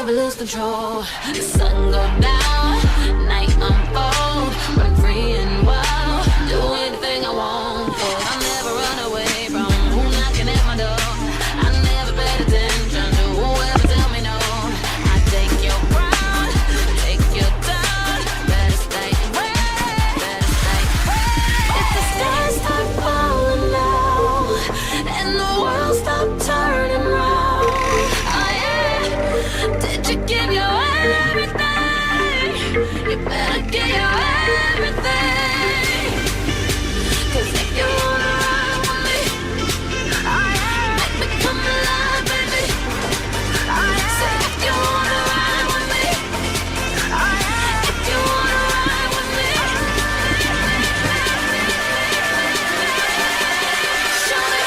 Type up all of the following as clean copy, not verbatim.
never lose control. The sun go down, night unfold. Run free and wild, do anything I want. 'Cause I'll never run away from who's knocking at my door. I never paid attention to whoever tell me no. I take your crown, take your down. Better stay away, better stay away. If the stars start falling now and the world stop turning round, oh yeah, did you give your everything? You better give your everything. 'Cause if you wanna ride with me, oh yeah, make me come alive, baby. Oh yeah, say if you wanna ride with me, oh yeah, if you wanna ride with me. Show me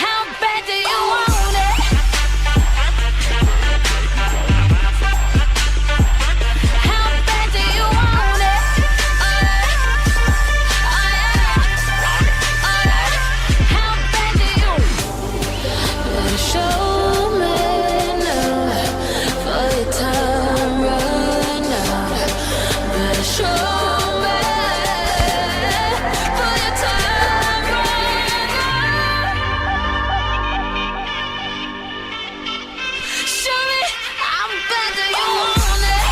how bad do you want it? How bad do you want it? Oh yeah, oh yeah, oh yeah. How bad do you? Better show me now for your time right now. Better show me for your time right now. Show me how bad do you want it?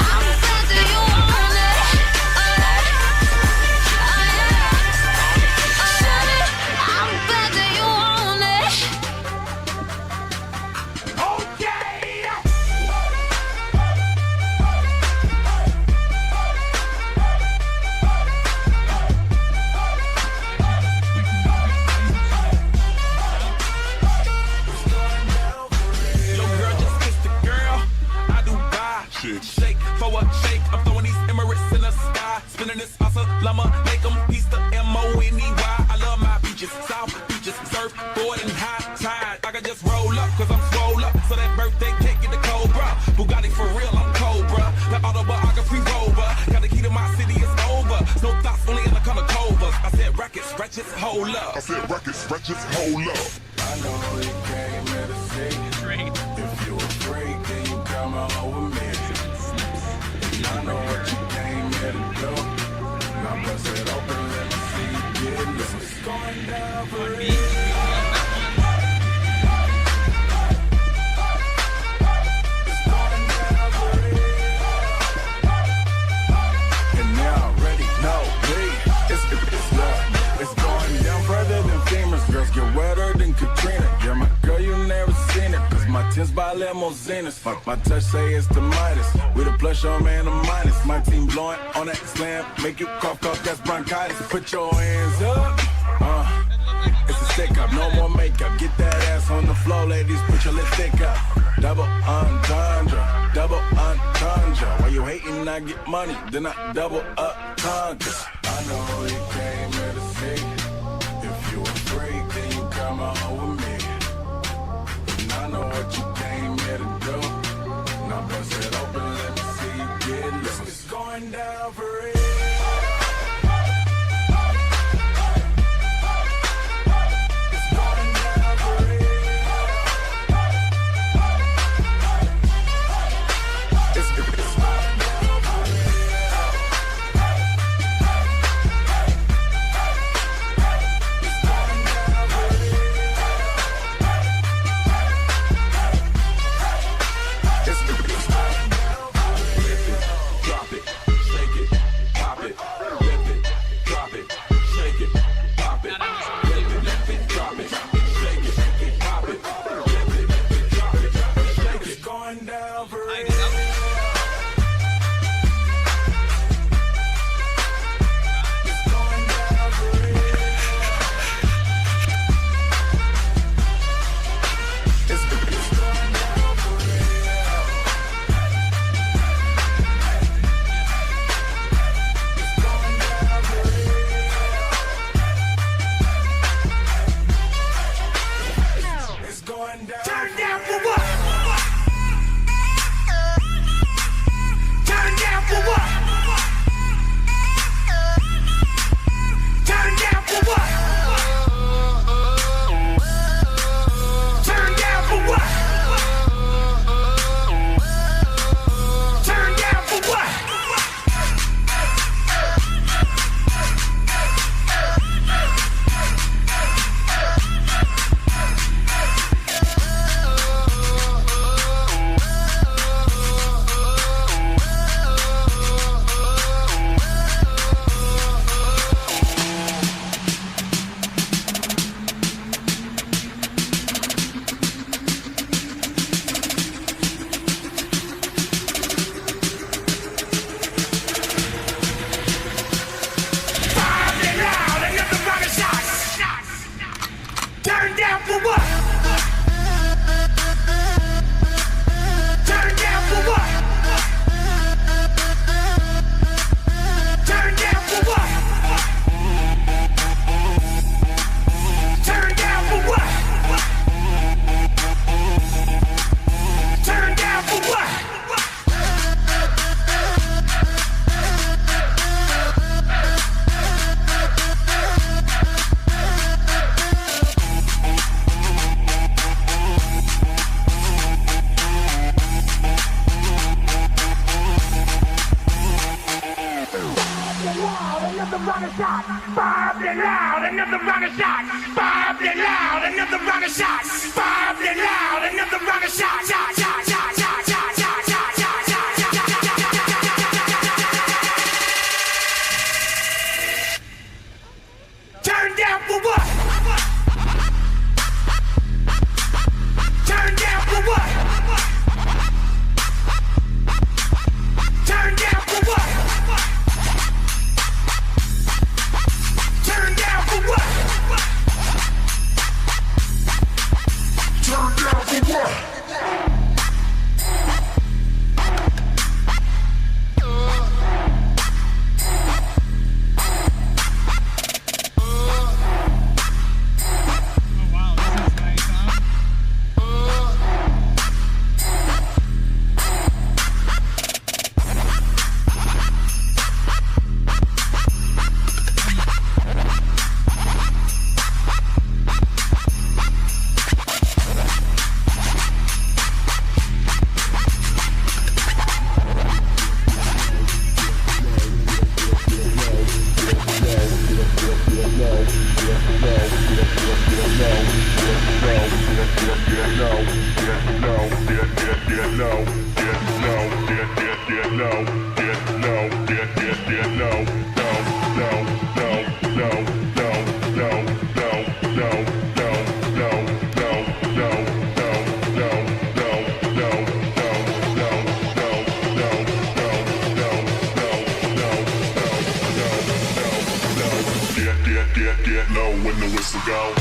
How bad do you want it? Oh yeah, oh yeah, show me how bad do you want it? Yo, girl, just kiss the girl. I do buy. Shake for a shake. I'm throwing these Emirates in the sky. Spinning this awesome llama. Make them piece the M-O-N-E-Y. I love my beaches. South beaches. Surfboard and high tide. I can just roll up cause I'm swole up. So that birthday cake get the Cobra. Bugatti for real, I'm Cobra. That autobiography rover. Got the key to my city, it's over. No thoughts, only in the color covers. I said rackets, ratchets, hold up. I said records, wretches, hold up. I know you came here to see. If you a freak, then you come on with me. And I know what you came here to do. Now bust it open, let me see you get loose. It's going down for real. It's going down for real. And now already know me. It's love. It's going down further than famous. Girls get wetter than Katrina. Yeah, my girl, you never seen it. Cause my tins by limousines. Fuck my touch, say it's the Midas. We the plus your man, the minus. My team blowing on that slam. Make you cough, that's bronchitis. Put your hands up. It's a stick up, no more makeup. Get that ass on the floor, ladies. Put your lipstick up. Double entendre, double entendre. While you hating, I get money, then I double up conquer. I know you came here to see. If you a freak, then you come on with me. And I know what you came here to do. Now bust it open, let me see you get loose. It's going down for real. It's going down for real. It's going down for real. It's going down for real. for what? Turn down for what? Turn down for what? Turn down for what? Turn down for what? Another round of shots, Bob it loud. Another round of shots, Bob it loud. Another round of shots, Bob it loud. Another round of shots, shot, shot, shot, shot, shot, shot, shot, shot, shot, shot. Turn down for what? Turn down for what? Turn down for what? Turn down for what? Turn down for what? Know when the whistle go.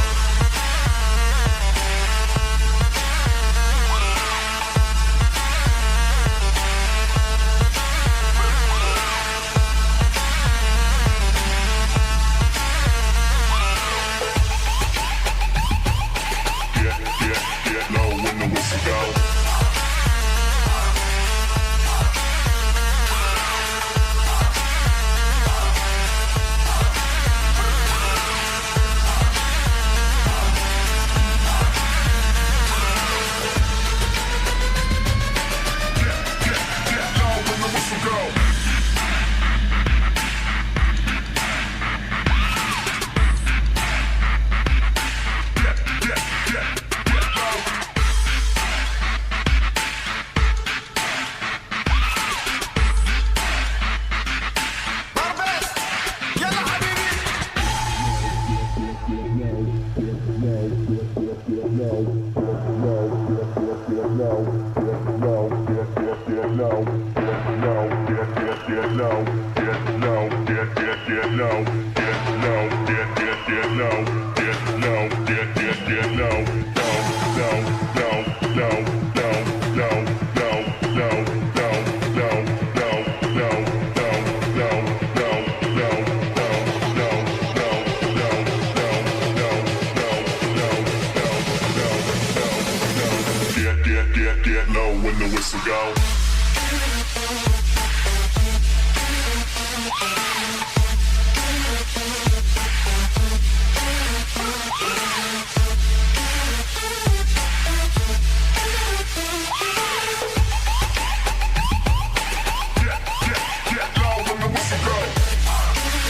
Know when the whistle go. Know when the whistle go.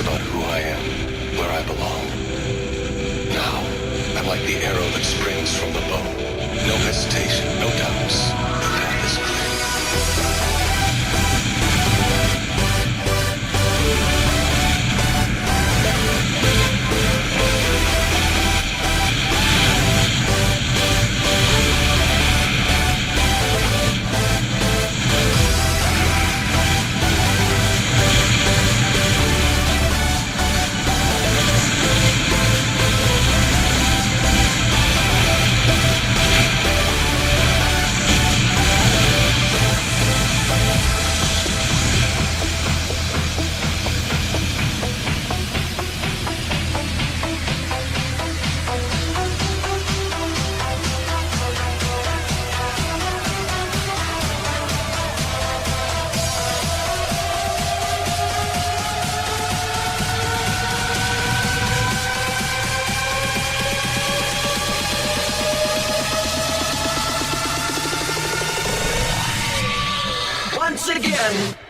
about who I am, where I belong. Now, I'm like the arrow that springs from the bow. No hesitation, no doubts. The path is clear. Once again.